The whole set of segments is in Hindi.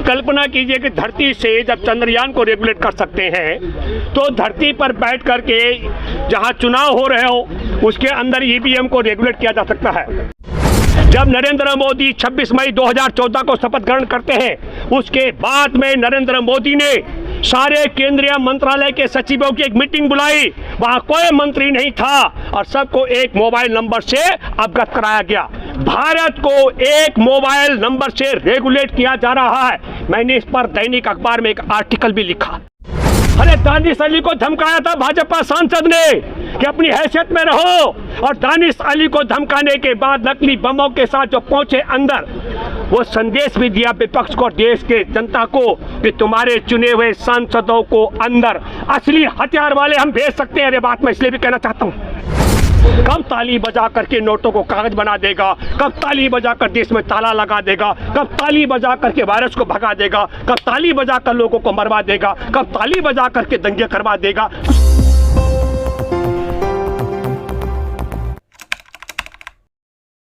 कल्पना कीजिए कि धरती से जब चंद्रयान को रेगुलेट कर सकते हैं तो धरती पर बैठ करके जहां चुनाव हो रहे हो उसके अंदर ईवीएम को रेगुलेट किया जा सकता है। जब नरेंद्र मोदी 26 मई 2014 को शपथ ग्रहण करते हैं उसके बाद में नरेंद्र मोदी ने सारे केंद्रीय मंत्रालय के सचिवों की एक मीटिंग बुलाई। वहां कोई मंत्री नहीं था और सबको एक मोबाइल नंबर से अवगत कराया गया। भारत को एक मोबाइल नंबर से रेगुलेट किया जा रहा है। मैंने इस पर दैनिक अखबार में एक आर्टिकल भी लिखा। अरे दानिश अली को धमकाया था भाजपा सांसद ने कि अपनी हैसियत में रहो, और दानिश अली को धमकाने के बाद नकली बमों के साथ जो पहुंचे अंदर, वो संदेश भी दिया विपक्ष को, देश के जनता को, कि तुम्हारे चुने हुए सांसदों को अंदर असली हथियार वाले हम भेज सकते हैं। ये बात मैं इसलिए भी कहना चाहता हूँ, कब ताली बजा करके नोटों को कागज बना देगा, कब ताली बजा कर देश में ताला लगा देगा, कब ताली बजा करके वायरस को भगा देगा, कब ताली बजा कर लोगों को मरवा देगा, कब ताली बजा करके दंगे करवा देगा।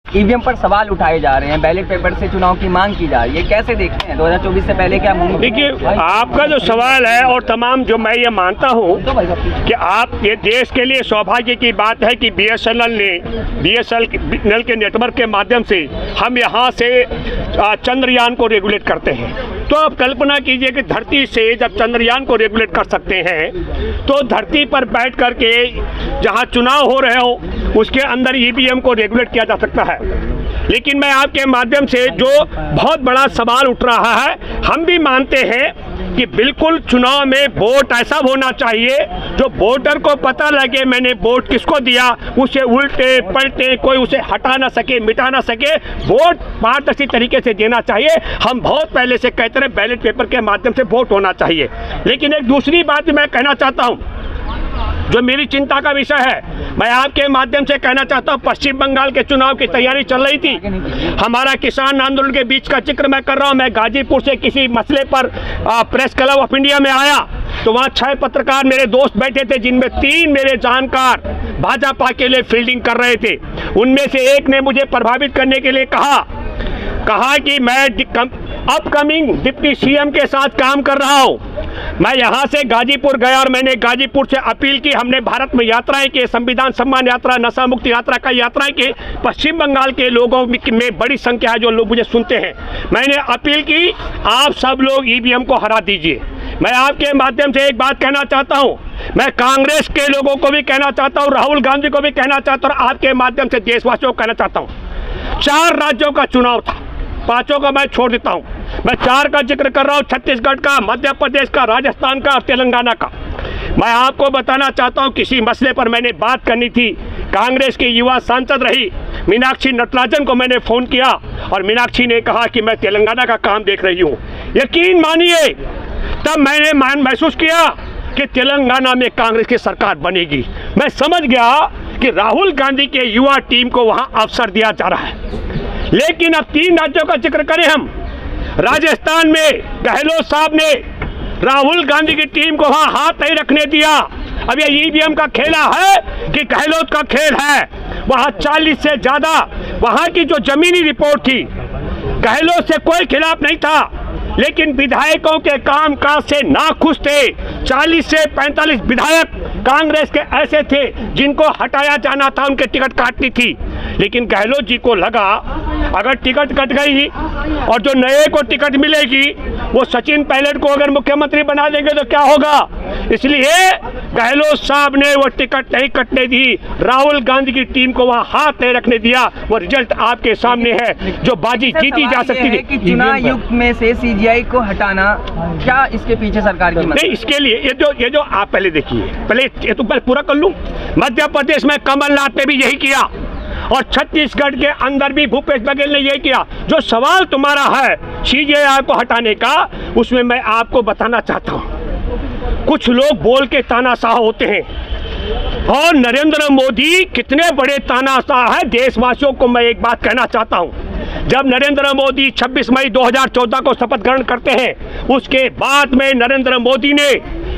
ईवीएम पर सवाल उठाए जा रहे हैं, बैलेट पेपर से चुनाव की मांग की जा रही है, कैसे देखते हैं 2024 से पहले क्या? देखिए, आपका जो सवाल है और तमाम जो मैं ये मानता हूँ कि आप ये देश के लिए सौभाग्य की बात है कि बीएसएनएल के नेटवर्क के माध्यम से हम यहाँ से चंद्रयान को रेगुलेट करते हैं। तो आप कल्पना कीजिए कि धरती से जब चंद्रयान को रेगुलेट कर सकते हैं तो धरती पर बैठ करके जहाँ चुनाव हो रहे हो उसके अंदर ईवीएम को रेगुलेट किया जा सकता है। लेकिन मैं आपके माध्यम से जो बहुत बड़ा सवाल उठ रहा है, हम भी मानते हैं कि बिल्कुल चुनाव में वोट ऐसा होना चाहिए जो वोटर को पता लगे मैंने वोट किसको दिया, उसे उल्टे पलटे कोई उसे हटा ना सके, मिटा ना सके, वोट पारदर्शी तरीके से देना चाहिए। हम बहुत पहले से कहते रहे बैलेट पेपर के माध्यम से वोट होना चाहिए। लेकिन एक दूसरी बात मैं कहना चाहता हूँ जो मेरी चिंता का विषय है, मैं आपके माध्यम से कहना चाहता हूँ, पश्चिम बंगाल के चुनाव की तैयारी चल रही थी, हमारा किसान आंदोलन के बीच का जिक्र मैं कर रहा हूँ। मैं गाजीपुर से किसी मसले पर प्रेस क्लब ऑफ इंडिया में आया तो वहाँ 6 पत्रकार मेरे दोस्त बैठे थे, जिनमें 3 मेरे जानकार भाजपा के लिए फील्डिंग कर रहे थे। उनमें से एक ने मुझे प्रभावित करने के लिए कहा कि मैं अपकमिंग डिप्टी सीएम के साथ काम कर रहा हूँ। मैं यहाँ से गाजीपुर गया और मैंने गाजीपुर से अपील की, हमने भारत में यात्राएं की, संविधान सम्मान यात्रा, नशा मुक्ति यात्रा का यात्राएं की। पश्चिम बंगाल के लोगों में बड़ी संख्या है जो लोग मुझे सुनते हैं। मैंने अपील की, आप सब लोग ईवीएम को हरा दीजिए। मैं आपके माध्यम से एक बात कहना चाहता हूँ, मैं कांग्रेस के लोगों को भी कहना चाहता हूँ, राहुल गांधी को भी कहना चाहता हूँ, और आपके माध्यम से देशवासियों को कहना चाहता हूँ। 4 राज्यों का चुनाव था, 5 का मैं छोड़ देता हूँ। मैं 4 का जिक्र कर रहा हूँ, छत्तीसगढ़ का, मध्य प्रदेश का, राजस्थान का और तेलंगाना का। मैं आपको बताना चाहता हूँ, किसी मसले पर मैंने बात करनी थी, कांग्रेस की युवा सांसद रही मीनाक्षी नटराजन को मैंने फ़ोन किया और मीनाक्षी ने कहा कि मैं तेलंगाना का काम देख रही हूँ। यकीन मानिए, तब मैंने महसूस किया कि तेलंगाना में कांग्रेस की सरकार बनेगी। मैं समझ गया कि राहुल गांधी के युवा टीम को वहाँ अवसर दिया जा रहा है। लेकिन अब 3 राज्यों का जिक्र करें हम, राजस्थान में गहलोत साहब ने राहुल गांधी की टीम को वहाँ हाथ नहीं रखने दिया। अब ये ईवीएम का खेला है कि गहलोत का खेल है। वहाँ 40 से ज़्यादा वहाँ की जो जमीनी रिपोर्ट थी, गहलोत से कोई खिलाफ नहीं था, लेकिन विधायकों के कामकाज से नाखुश थे। 40 से 45 विधायक कांग्रेस के ऐसे थे जिनको हटाया जाना था, उनके टिकट काटनी थी। लेकिन गहलोत जी को लगा अगर टिकट कट गई और जो नए को टिकट मिलेगी वो सचिन पायलट को अगर मुख्यमंत्री बना देंगे तो क्या होगा, इसलिए गहलोत साहब ने वो टिकट नहीं कटने दी, राहुल गांधी की टीम को वहाँ हाथ नहीं रखने दिया। वो रिजल्ट आपके सामने है, जो बाजी जीती जा सकती थी। कि चुनाव आयुक्त में से सीजीआई को हटाना, क्या इसके पीछे सरकार की नहीं? इसके लिए ये जो आप पहले देखिए, पहले ये तो पूरा कर लूँ। मध्य प्रदेश में कमलनाथ ने भी यही किया और छत्तीसगढ़ के अंदर भी भूपेश बघेल ने यही किया। जो सवाल तुम्हारा है सीजीआई को हटाने का, उसमें मैं आपको बताना चाहता हूँ, कुछ लोग बोल के तानाशाह होते हैं और नरेंद्र मोदी कितने बड़े तानाशाह है। देशवासियों को मैं एक बात कहना चाहता हूँ, जब नरेंद्र मोदी 26 मई 2014 को शपथ ग्रहण करते हैं उसके बाद में नरेंद्र मोदी ने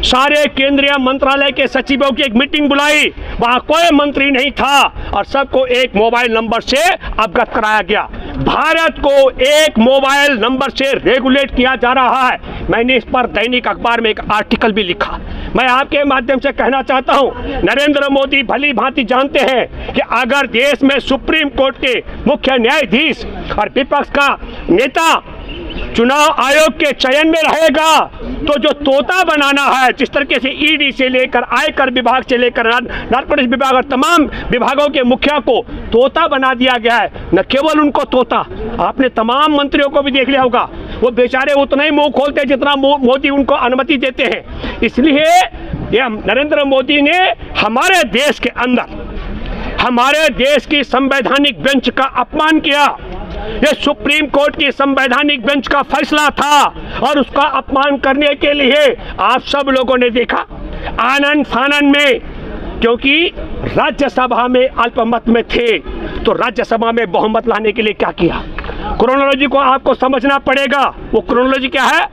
सारे केंद्रीय मंत्रालय के सचिवों की एक मीटिंग बुलाई। वहाँ कोई मंत्री नहीं था और सबको एक मोबाइल नंबर से अवगत कराया गया। भारत को एक मोबाइल नंबर से रेगुलेट किया जा रहा है। मैंने इस पर दैनिक अखबार में एक आर्टिकल भी लिखा। मैं आपके माध्यम से कहना चाहता हूं, नरेंद्र मोदी भली भांति जानते हैं कि अगर देश में सुप्रीम कोर्ट के मुख्य न्यायाधीश और विपक्ष का नेता चुनाव आयोग के चयन में रहेगा तो जो तोता बनाना है, जिस तरीके से ईडी से लेकर आयकर विभाग से लेकर नारकोटिक्स विभाग और तमाम विभागों के मुखिया को तोता बना दिया गया है। न केवल उनको तोता, आपने तमाम मंत्रियों को भी देख लिया होगा, वो बेचारे उतना ही मुंह खोलते हैं जितना मोदी उनको अनुमति देते हैं। इसलिए ये नरेंद्र मोदी ने हमारे देश के अंदर हमारे देश की संवैधानिक बेंच का अपमान किया। ये सुप्रीम कोर्ट की संवैधानिक बेंच का फैसला था और उसका अपमान करने के लिए आप सब लोगों ने देखा आनन फानन में, क्योंकि राज्यसभा में अल्पमत में थे तो राज्यसभा में बहुमत लाने के लिए क्या किया। क्रोनोलॉजी को आपको समझना पड़ेगा। वो क्रोनोलॉजी क्या है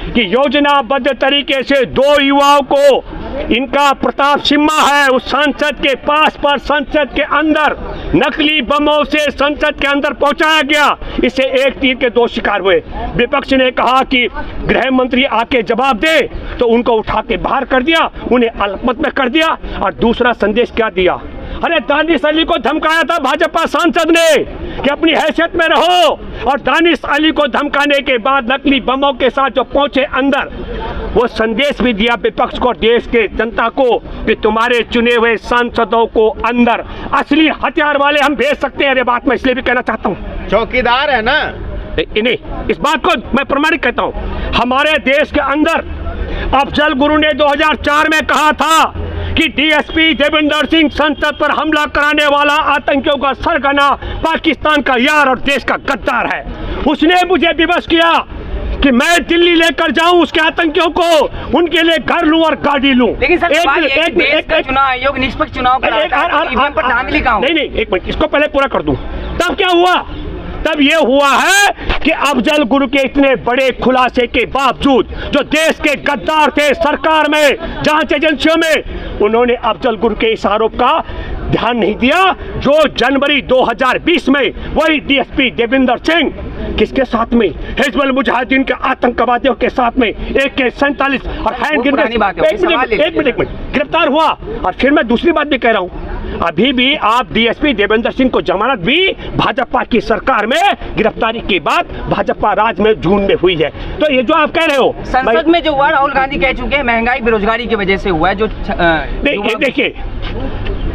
कि योजनाबद्ध तरीके से दो युवाओं को, इनका प्रताप सिम्हा है, उस संसद के पास पर संसद के अंदर नकली बमों से संसद के अंदर पहुंचाया गया। इससे एक तीर के दो शिकार हुए। विपक्ष ने कहा कि गृह मंत्री आके जवाब दे, तो उनको उठा के बाहर कर दिया, उन्हें अल्पमत में कर दिया। और दूसरा संदेश क्या दिया, अरे दानिश अली को धमकाया था भाजपा सांसद ने कि अपनी हैसियत में रहो, और दानिश अली को धमकाने के बाद नकली बमों के साथ जो पहुंचे अंदर, वो संदेश भी दिया विपक्ष को, देश के जनता को, कि तुम्हारे चुने हुए सांसदों को अंदर असली हथियार वाले हम भेज सकते हैं। ये बात मैं इसलिए भी कहना चाहता हूँ, चौकीदार है ना, नहीं, इस बात को मैं प्रमाणित कहता हूँ। हमारे देश के अंदर अफजल गुरु ने 2004 में कहा था कि डीएसपी देवेंद्र सिंह संसद पर हमला कराने वाला आतंकियों का सरगना, पाकिस्तान का यार और देश का गद्दार है। उसने मुझे विवश किया कि मैं दिल्ली लेकर जाऊं उसके आतंकियों को, उनके लिए घर लूं और गाड़ी लूं। लेकिन सर एक चुनाव आयोग निष्पक्ष चुनाव पर धांधली कहां? नहीं, एक मिनट, इसको पहले पूरा कर दूं। तब क्या हुआ? तब ये हुआ है कि अफजल गुरु के इतने बड़े खुलासे के बावजूद जो देश के गद्दार थे सरकार में, जांच एजेंसियों में, उन्होंने अफजल गुरु के इस आरोप का ध्यान नहीं दिया। जो जनवरी 2020 में वही डीएसपी देवेंद्र सिंह किसके साथ में, हिजबुल मुजाहिदीन के आतंकवादियों के साथ में AK-47 और हैंड ग्रेनेड, एक मिनट गिरफ्तार हुआ। और फिर मैं दूसरी बात भी कह रहा हूँ, अभी भी आप डीएसपी देवेंद्र सिंह को जमानत भी भाजपा की सरकार में गिरफ्तारी के बाद भाजपा राज में जून में हुई है। तो ये जो आप कह रहे हो, संसद में जो हुआ राहुल गांधी कह चुके हैं महंगाई बेरोजगारी की वजह से हुआ है। जो देखिए,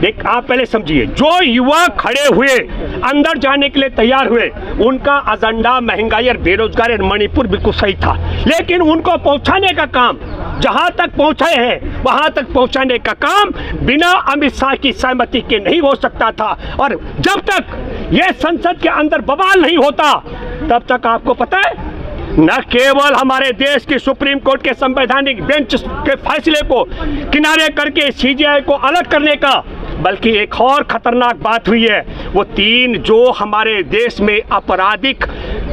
आप पहले समझिए, जो युवा खड़े हुए अंदर जाने के लिए तैयार हुए, उनका एजेंडा महंगाई और बेरोजगारी और मणिपुर बिल्कुल सही था, लेकिन उनको पहुंचाने का काम, जहां तक पहुंचे हैं वहां तक पहुंचाने का काम बिना अमित शाह की सहमति के नहीं हो सकता था। और जब तक ये संसद के अंदर बवाल नहीं होता, तब तक आपको पता है, न केवल हमारे देश की सुप्रीम कोर्ट के संवैधानिक बेंच के फैसले को किनारे करके सीजीआई को अलग करने का, बल्कि एक और खतरनाक बात हुई है। वो 3 जो हमारे देश में आपराधिक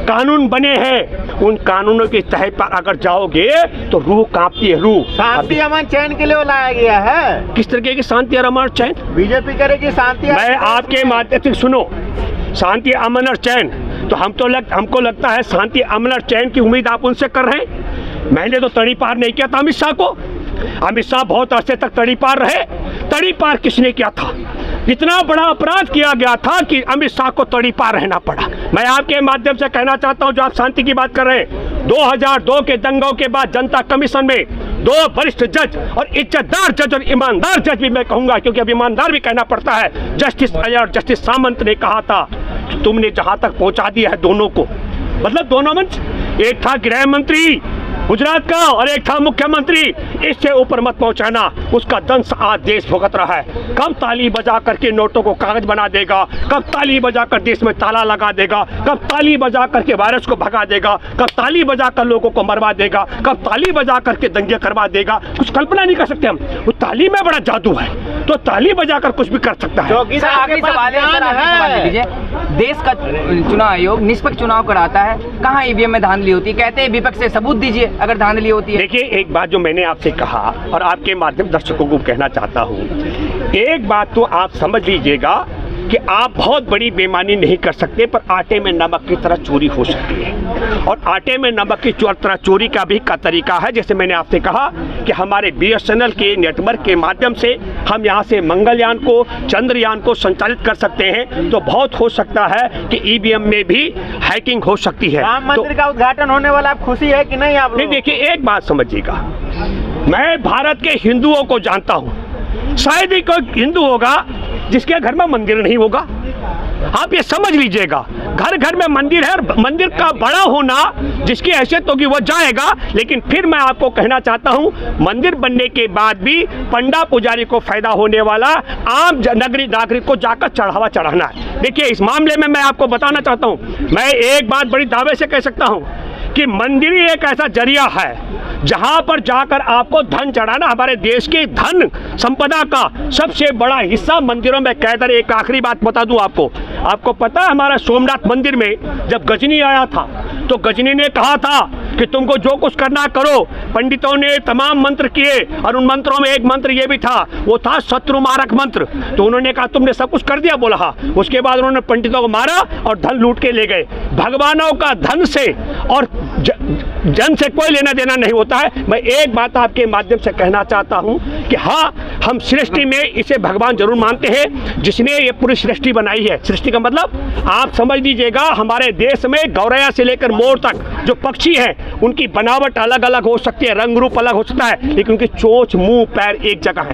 कानून बने हैं, उन कानूनों की तह पर अगर जाओगे तो रूह कांपती है, रूह। शांति अमन चैन के लिए लाया गया है। किस तरीके की शांति और अमन चैन? बीजेपी करेगी शांति। मैं आपके माध्यम से सुनो, शांति अमन और चैन, तो हमको लगता है शांति अमन और चैन की उम्मीद आप उनसे कर रहे हैं। मैंने तो तड़ी पार नहीं किया था अमित शाह को। अमित शाह बहुत अरसे तक तड़ी पार रहे। तड़ी पार किसने किया था? इतना बड़ा अपराध किया गया था कि अमित शाह को तड़ी पार रहना पड़ा। मैं आपके माध्यम से कहना चाहता हूं, जो आप शांति की बात कर रहे हैं, 2002 के दंगों के बाद जनता कमीशन में 2 वरिष्ठ जज और इज्जतदार जज और ईमानदार जज भी मैं कहूंगा, क्योंकि अब ईमानदार भी कहना पड़ता है, जस्टिस अय्यर और जस्टिस सामंत ने कहा था कि तुमने जहां तक पहुंचा दिया है दोनों को, मतलब दोनों मंच, एक था गृह मंत्री गुजरात का और एक था मुख्यमंत्री, इससे ऊपर मत पहुंचाना। उसका दंश आज देश भुगत रहा है। कब ताली बजा करके नोटों को कागज बना देगा, कब ताली बजा कर देश में ताला लगा देगा, कब ताली बजा करके वायरस को भगा देगा, कब ताली बजा कर लोगों को मरवा देगा, कब ताली बजा करके दंगे करवा देगा, कुछ कल्पना नहीं कर सकते हम। वो ताली में बड़ा जादू है, तो ताली बजा कर कुछ भी कर सकता है। देश का चुनाव आयोग निष्पक्ष चुनाव कराता है, कहाँ ईवीएम में धांधली होती है? कहते हैं विपक्ष से सबूत दीजिए अगर धांधली होती है। देखिए, एक बात जो मैंने आपसे कहा और आपके माध्यम दर्शकों को कहना चाहता हूँ, एक बात तो आप समझ लीजिएगा कि आप बहुत बड़ी बेईमानी नहीं कर सकते, पर आटे में नमक की तरह चोरी हो सकती है। और आटे में नमक की तरह चोरी का भी का तरीका है, जैसे मैंने आपसे कहा कि हमारे BSNL के नेटवर्क के माध्यम से हम यहाँ से मंगलयान को, चंद्रयान को संचालित कर सकते हैं। तो बहुत हो सकता है कि EVM में भी हैकिंग हो सकती है। राम मंदिर का उद्घाटन होने वाला, आप खुशी है कि नहीं? आप नहीं, देखिए एक बात समझिएगा, मैं भारत के हिंदुओं को जानता हूँ, शायद ही कोई हिंदू होगा जिसके घर में मंदिर नहीं होगा। आप ये समझ लीजिएगा, घर घर में मंदिर है, मंदिर का बड़ा होना जिसकी हैसियत होगी वो जाएगा। लेकिन फिर मैं आपको कहना चाहता हूँ, मंदिर बनने के बाद भी पंडा पुजारी को फायदा होने वाला, आम नागरिक को जाकर चढ़ावा चढ़ाना है। देखिए इस मामले में मैं आपको बताना चाहता हूँ, मैं एक बात बड़ी दावे से कह सकता हूँ कि मंदिर ही एक ऐसा जरिया है जहां पर जाकर आपको धन चढ़ाना। हमारे देश की धन संपदा का सबसे बड़ा हिस्सा मंदिरों में कैद है। एक आखिरी बात बता दूं आपको पता है, हमारा सोमनाथ मंदिर में जब गजनी आया था तो गजनी ने कहा था कि तुमको जो कुछ करना करो। पंडितों ने तमाम मंत्र किए और उन मंत्रों में एक मंत्र ये भी था, वो था शत्रु मारक मंत्र। तो उन्होंने कहा तुमने सब कुछ कर दिया, बोला हाँ। उसके बाद उन्होंने पंडितों को मारा और धन लूट के ले गए। भगवानों का धन से और जन से कोई लेना देना नहीं होता है। मैं एक बात आपके माध्यम से कहना चाहता हूं कि हाँ, हम सृष्टि में इसे भगवान जरूर मानते हैं जिसने ये पूरी सृष्टि बनाई है। सृष्टि का मतलब आप समझ लीजिएगा, हमारे देश में गौरैया से लेकर मोर तक जो पक्षी हैं उनकी बनावट अलग अलग हो सकती है, रंग रूप अलग हो सकता है, लेकिन उनकी चोंच, मुंह, पैर एक जगह है।